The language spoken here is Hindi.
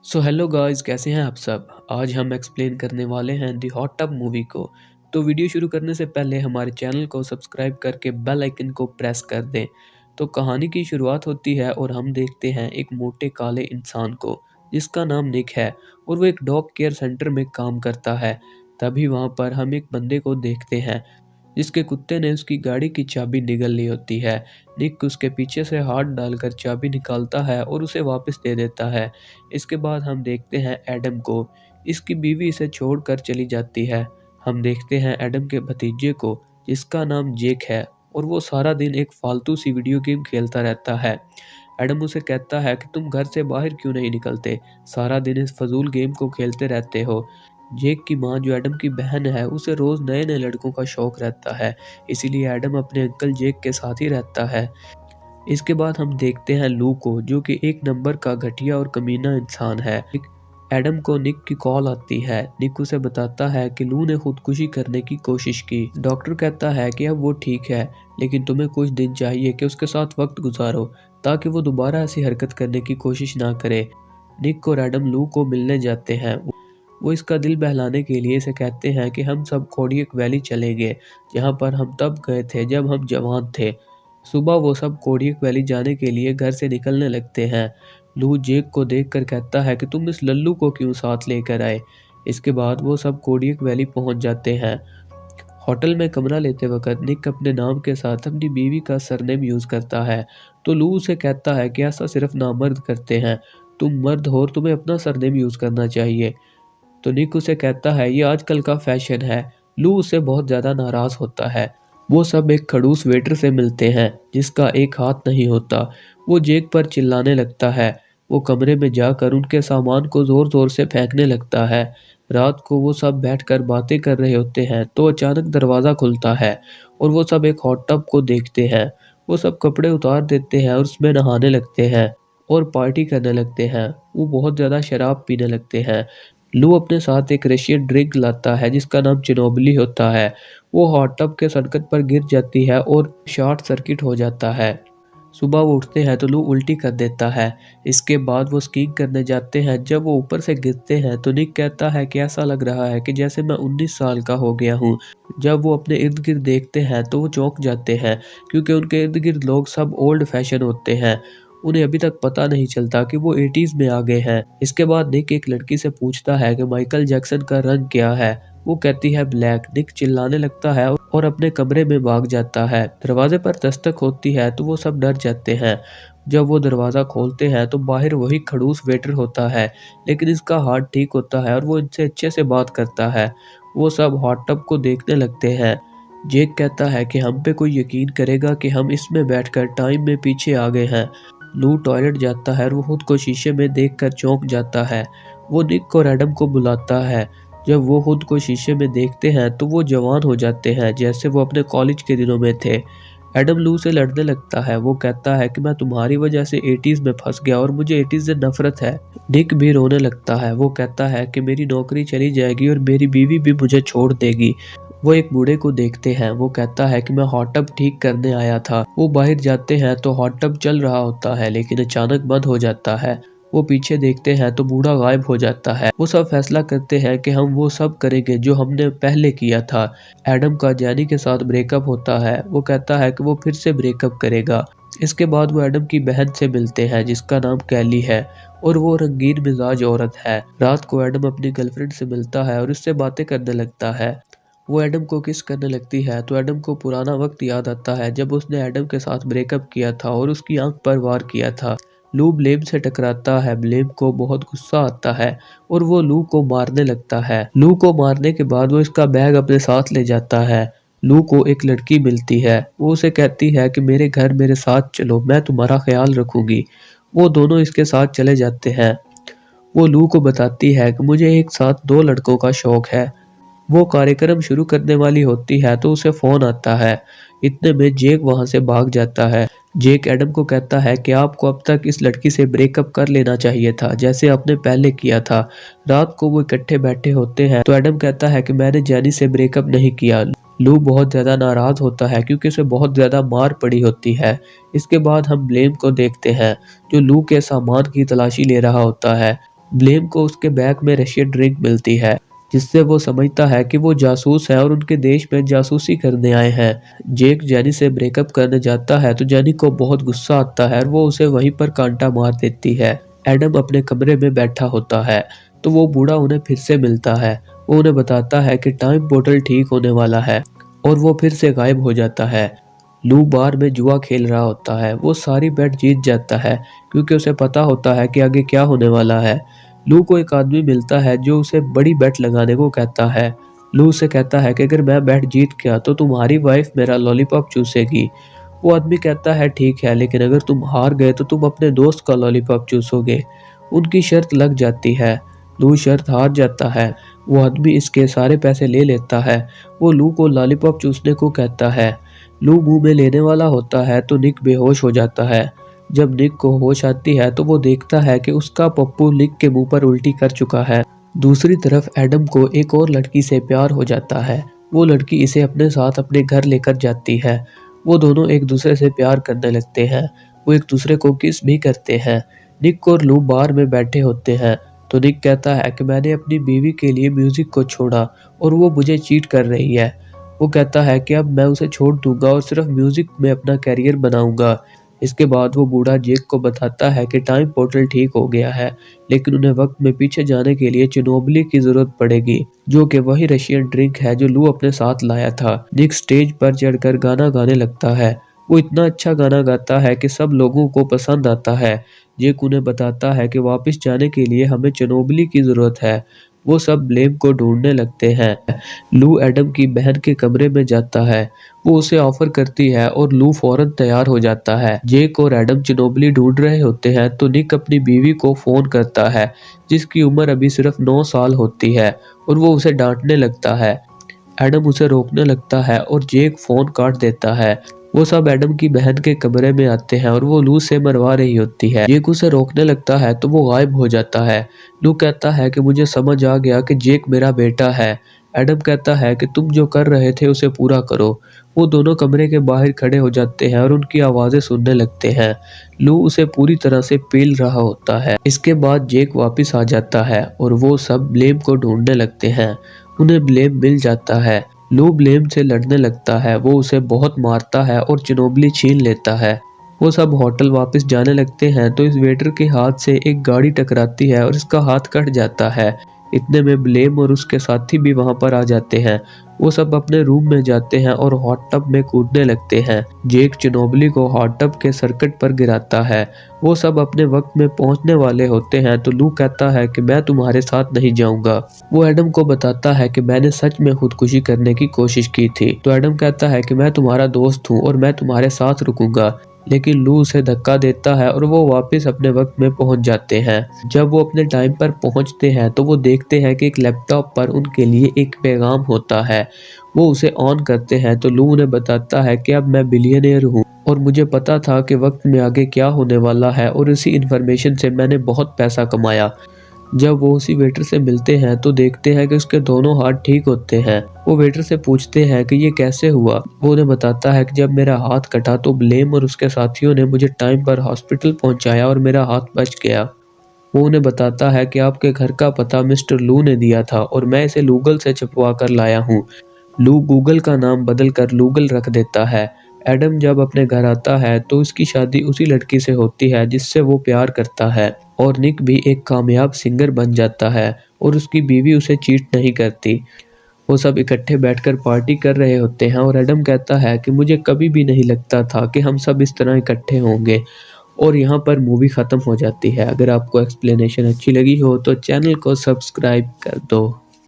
सो हेलो गाइस, कैसे हैं आप सब। आज हम एक्सप्लेन करने वाले हैं दी हॉट टब मूवी को। तो वीडियो शुरू करने से पहले हमारे चैनल को सब्सक्राइब करके बेल आइकन को प्रेस कर दें। तो कहानी की शुरुआत होती है और हम देखते हैं एक मोटे काले इंसान को जिसका नाम निक है और वो एक डॉग केयर सेंटर में काम करता है। तभी वहाँ पर हम एक बंदे को देखते हैं जिसके कुत्ते ने उसकी गाड़ी की चाबी निगल ली होती है। निक उसके पीछे से हाथ डालकर चाबी निकालता है और उसे वापस दे देता है। इसके बाद हम देखते हैं एडम को। इसकी बीवी इसे छोड़कर चली जाती है। हम देखते हैं एडम के भतीजे को जिसका नाम जेक है और वो सारा दिन एक फालतू सी वीडियो गेम खेलता रहता है। एडम उसे कहता है कि तुम घर से बाहर क्यों नहीं निकलते, सारा दिन इस फजूल गेम को खेलते रहते हो। जेक की माँ जो एडम की बहन है उसे रोज़ नए नए लड़कों का शौक रहता है, इसीलिए एडम अपने अंकल जेक के साथ ही रहता है। इसके बाद हम देखते हैं लू को जो कि एक नंबर का घटिया और कमीना इंसान है। एडम को निक की कॉल आती है। निक उसे बताता है कि लू ने खुदकुशी करने की कोशिश की। डॉक्टर कहता है कि अब वो ठीक है, लेकिन तुम्हें कुछ दिन चाहिए कि उसके साथ वक्त गुजारो ताकि वो दोबारा ऐसी हरकत करने की कोशिश ना करे। निक और एडम लू को मिलने जाते हैं। वो इसका दिल बहलाने के लिए इसे कहते हैं कि हम सब कोडियक वैली चलेंगे, जहाँ पर हम तब गए थे जब हम जवान थे। सुबह वो सब कोडियक वैली जाने के लिए घर से निकलने लगते हैं। लू जेक को देखकर कहता है कि तुम इस लल्लू को क्यों साथ लेकर आए। इसके बाद वो सब कोडियक वैली पहुंच जाते हैं। होटल में कमरा लेते वक्त निक अपने नाम के साथ अपनी बीवी का सरनेम यूज़ करता है। तो लू उसे कहता है कि ऐसा सिर्फ नामर्द करते हैं, तुम मर्द हो और तुम्हें अपना सरनेम यूज़ करना चाहिए। तो निक उसे कहता है ये आजकल का फैशन है। लू उससे बहुत ज़्यादा नाराज़ होता है। वो सब एक खड़ूस वेटर से मिलते हैं जिसका एक हाथ नहीं होता। वो जेक पर चिल्लाने लगता है। वो कमरे में जाकर उनके सामान को ज़ोर ज़ोर से फेंकने लगता है। रात को वो सब बैठकर बातें कर रहे होते हैं तो अचानक दरवाज़ा खुलता है और वो सब एक हॉट टब को देखते हैं। वो सब कपड़े उतार देते हैं और उसमें नहाने लगते हैं और पार्टी करने लगते हैं। वो बहुत ज़्यादा शराब पीने लगते हैं। लू अपने साथ एक रशियन ड्रिंक लाता है जिसका नाम चिनोबली होता है। वो हॉट टब के सर्किट पर गिर जाती है और शॉर्ट सर्किट हो जाता है। सुबह वो उठते हैं तो लू उल्टी कर देता है। इसके बाद वो स्कीइंग करने जाते हैं। जब वो ऊपर से गिरते हैं तो निक कहता है कि ऐसा लग रहा है कि जैसे मैं 19 साल का हो गया हूँ। जब वो अपने इर्द गिर्द देखते हैं तो वो चौंक जाते हैं क्योंकि उनके इर्द गिर्द लोग सब ओल्ड फैशन होते हैं। उन्हें अभी तक पता नहीं चलता कि वो 80s में आ गए हैं। इसके बाद निक एक लड़की से पूछता है कि माइकल जैक्सन का रंग क्या है। वो कहती है ब्लैक। निक चिल्लाने लगता है और अपने कमरे में भाग जाता है। दरवाजे पर दस्तक होती है तो वो सब डर जाते हैं। जब वो दरवाज़ा खोलते हैं तो बाहर वही खड़ूस वेटर होता है, लेकिन इसका हाथ ठीक होता है और वो इनसे अच्छे से बात करता है। वो सब हॉट टब को देखने लगते हैं। जेक कहता है कि हम पे कोई यकीन करेगा कि हम इसमें बैठकर टाइम में पीछे आ गए हैं। लू टॉयलेट जाता है और वो खुद को शीशे में देखकर चौंक जाता है। वो निक और एडम को बुलाता है। जब वो खुद को शीशे में देखते हैं तो वो जवान हो जाते हैं जैसे वो अपने कॉलेज के दिनों में थे। एडम लू से लड़ने लगता है। वो कहता है कि मैं तुम्हारी वजह से 80s में फंस गया और मुझे 80s से नफरत है। निक भी रोने लगता है। वो कहता है कि मेरी नौकरी चली जाएगी और मेरी बीवी भी मुझे छोड़ देगी। वो एक बूढ़े को देखते हैं। वो कहता है कि मैं हॉट टब ठीक करने आया था। वो बाहर जाते हैं तो हॉट टब चल रहा होता है लेकिन अचानक बंद हो जाता है। वो पीछे देखते हैं तो बूढ़ा गायब हो जाता है। वो सब फैसला करते हैं कि हम वो सब करेंगे जो हमने पहले किया था। एडम का जैनी के साथ ब्रेकअप होता है। वो कहता है कि वो फिर से ब्रेकअप करेगा। इसके बाद वो एडम की बहन से मिलते हैं जिसका नाम कैली है और वो रंगीन मिजाज औरत है। रात को एडम अपनी गर्लफ्रेंड से मिलता है और उससे बातें करने लगता है। वो एडम को किस करने लगती है तो एडम को पुराना वक्त याद आता है जब उसने एडम के साथ ब्रेकअप किया था और उसकी आंख पर वार किया था। लू ब्लेम से टकराता है। ब्लेम को बहुत गुस्सा आता है और वो लू को मारने लगता है। लू को मारने के बाद वो इसका बैग अपने साथ ले जाता है। लू को एक लड़की मिलती है। वो उसे कहती है कि मेरे घर मेरे साथ चलो, मैं तुम्हारा ख्याल रखूंगी। वो दोनों इसके साथ चले जाते हैं। वो लू को बताती है कि मुझे एक साथ दो लड़कों का शौक है। वो कार्यक्रम शुरू करने वाली होती है तो उसे फोन आता है। इतने में जेक वहां से भाग जाता है। जेक एडम को कहता है कि आपको अब तक इस लड़की से ब्रेकअप कर लेना चाहिए था जैसे आपने पहले किया था। रात को वो इकट्ठे बैठे होते हैं तो एडम कहता है कि मैंने जैनी से ब्रेकअप नहीं किया। लू बहुत ज्यादा नाराज होता है क्योंकि उसे बहुत ज्यादा मार पड़ी होती है। इसके बाद हम ब्लेम को देखते हैं जो लू के सामान की तलाशी ले रहा होता है। ब्लेम को उसके बैग में रशियन ड्रिंक मिलती है, जिससे वो समझता है कि वो जासूस है और उनके देश में जासूसी करने आए हैं। जेक जेनी से ब्रेकअप करने जाता है तो जेनी को बहुत गुस्सा आता है और वो उसे वहीं पर कांटा मार देती है। एडम अपने कमरे में बैठा होता है तो वो बूढ़ा उन्हें फिर से मिलता है। वो उन्हें बताता है कि टाइम पोर्टल ठीक होने वाला है और वो फिर से गायब हो जाता है। लू बार में जुआ खेल रहा होता है। वो सारी बेट जीत जाता है क्योंकि उसे पता होता है कि आगे क्या होने वाला है। लू को एक आदमी मिलता है जो उसे बड़ी बेट लगाने को कहता है। लू उसे कहता है कि अगर मैं बेट जीत गया तो तुम्हारी वाइफ मेरा लॉलीपॉप चूसेगी। वो आदमी कहता है ठीक है, लेकिन अगर तुम हार गए तो तुम अपने दोस्त का लॉलीपॉप चूसोगे। उनकी शर्त लग जाती है। लू शर्त हार जाता है। वो आदमी इसके सारे पैसे ले लेता है। वो लू को लॉलीपॉप चूसने को कहता है। लू मुंह में लेने वाला होता है तो निक बेहोश हो जाता है। जब निक को होश आती है तो वो देखता है कि उसका पप्पू निक के मुंह पर उल्टी कर चुका है। दूसरी तरफ एडम को एक और लड़की से प्यार हो जाता है। वो लड़की इसे अपने साथ अपने घर लेकर जाती है। वो दोनों एक दूसरे से प्यार करने लगते हैं। वो एक दूसरे को किस भी करते हैं। निक और लू बार में बैठे होते हैं तो निक कहता है कि मैंने अपनी बीवी के लिए म्यूजिक को छोड़ा और वो मुझे चीट कर रही है। वो कहता है कि अब मैं उसे छोड़ दूंगा और सिर्फ म्यूजिक में अपना कैरियर बनाऊंगा। इसके बाद वो बूढ़ा जेक को बताता है कि टाइम पोर्टल ठीक हो गया है, लेकिन उन्हें वक्त में पीछे जाने के लिए चिनोबली की जरूरत पड़ेगी, जो कि वही रशियन ड्रिंक है जो लू अपने साथ लाया था। निक स्टेज पर चढ़कर गाना गाने लगता है। वो इतना अच्छा गाना गाता है कि सब लोगों को पसंद आता है। जेक उन्हें बताता है कि वापस जाने के लिए हमें चिनोबली की जरूरत है। वो सब ब्लेम को ढूंढने लगते हैं। लू एडम की बहन के कमरे में जाता है। वो उसे ऑफर करती है और लू फौरन तैयार हो जाता है। जेक और एडम चिनोबली ढूंढ रहे होते हैं तो निक अपनी बीवी को फोन करता है, जिसकी उम्र अभी सिर्फ 9 साल होती है, और वो उसे डांटने लगता है। एडम उसे रोकने लगता है और जेक फोन काट देता है। वो सब एडम की बहन के कमरे में आते हैं और वो लू से मरवा रही होती है। जेक उसे रोकने लगता है तो वो गायब हो जाता है। लू कहता है कि मुझे समझ आ गया कि जेक मेरा बेटा है। एडम कहता है कि तुम जो कर रहे थे उसे पूरा करो। वो दोनों कमरे के बाहर खड़े हो जाते हैं और उनकी आवाजें सुनने लगते हैं। लू उसे पूरी तरह से पील रहा होता है। इसके बाद जेक वापस आ जाता है और वो सब ब्लेम को ढूंढने लगते हैं। उन्हें ब्लेम मिल जाता है। लू ब्लेम से लड़ने लगता है। वो उसे बहुत मारता है और चिनोबली छीन लेता है। वो सब होटल वापस जाने लगते हैं तो इस वेटर के हाथ से एक गाड़ी टकराती है और इसका हाथ कट जाता है। इतने में ब्लेम और उसके साथी भी वहां पर आ जाते हैं। वो सब अपने रूम में जाते हैं और हॉट टब में कूदने लगते हैं। जेक चिनोबली को हॉट टब के सर्किट पर गिराता है। वो सब अपने वक्त में पहुंचने वाले होते हैं तो लू कहता है कि मैं तुम्हारे साथ नहीं जाऊंगा। वो एडम को बताता है कि मैंने सच में खुदकुशी करने की कोशिश की थी। तो एडम कहता है कि मैं तुम्हारा दोस्त हूँ और मैं तुम्हारे साथ रुकूंगा, लेकिन लू उसे धक्का देता है और वो वापस अपने वक्त में पहुंच जाते हैं। जब वो अपने टाइम पर पहुंचते हैं तो वो देखते हैं कि एक लैपटॉप पर उनके लिए एक पैगाम होता है। वो उसे ऑन करते हैं तो लू उन्हें बताता है कि अब मैं बिलियनियर हूँ और मुझे पता था कि वक्त में आगे क्या होने वाला है, और इसी इन्फॉर्मेशन से मैंने बहुत पैसा कमाया। जब वो उसी वेटर से मिलते हैं तो देखते हैं कि उसके दोनों हाथ ठीक होते हैं। वो वेटर से पूछते हैं कि ये कैसे हुआ। वो उन्हें बताता है कि जब मेरा हाथ कटा तो ब्लेम और उसके साथियों ने मुझे टाइम पर हॉस्पिटल पहुंचाया और मेरा हाथ बच गया। वो उन्हें बताता है कि आपके घर का पता मिस्टर लू ने दिया था और मैं इसे गूगल से छपवा कर लाया हूँ। लू गूगल का नाम बदल कर लूगल रख देता है। एडम जब अपने घर आता है तो उसकी शादी उसी लड़की से होती है जिससे वो प्यार करता है, और निक भी एक कामयाब सिंगर बन जाता है और उसकी बीवी उसे चीट नहीं करती। वो सब इकट्ठे बैठकर पार्टी कर रहे होते हैं और एडम कहता है कि मुझे कभी भी नहीं लगता था कि हम सब इस तरह इकट्ठे होंगे। और यहाँ पर मूवी ख़त्म हो जाती है। अगर आपको एक्सप्लेनेशन अच्छी लगी हो तो चैनल को सब्सक्राइब कर दो।